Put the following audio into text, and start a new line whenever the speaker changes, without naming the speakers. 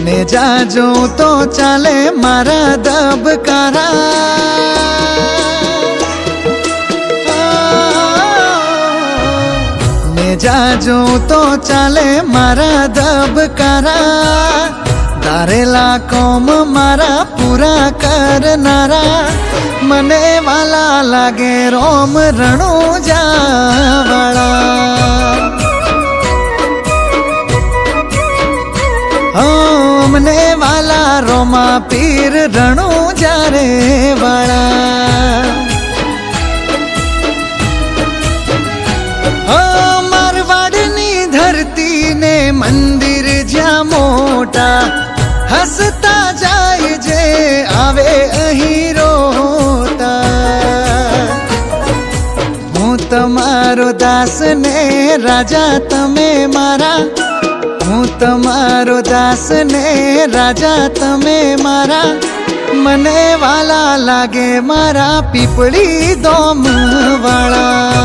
ને જાજો તો ચાલે મારા ધબકારા, ને જાજો તો ચાલે મારા ધબકારા, ધારેલા કોમ મારા પૂરા કરનારા, મને વાલા લાગે રોમ રણુજાવાળા। મને વાલા રોમા પીર રણુજા રે વાળા। મારવાડની ધરતી ને મંદિર જ્યાં મોટા, હસતા જાય જે આવે અહીં રોતા। હું તમારો દાસ ને રાજા તમે મારા, હું તમારો દાસ ને રાજા તમે મારા, મને વાલા લાગે મારા પીપળી દોમ વાળા।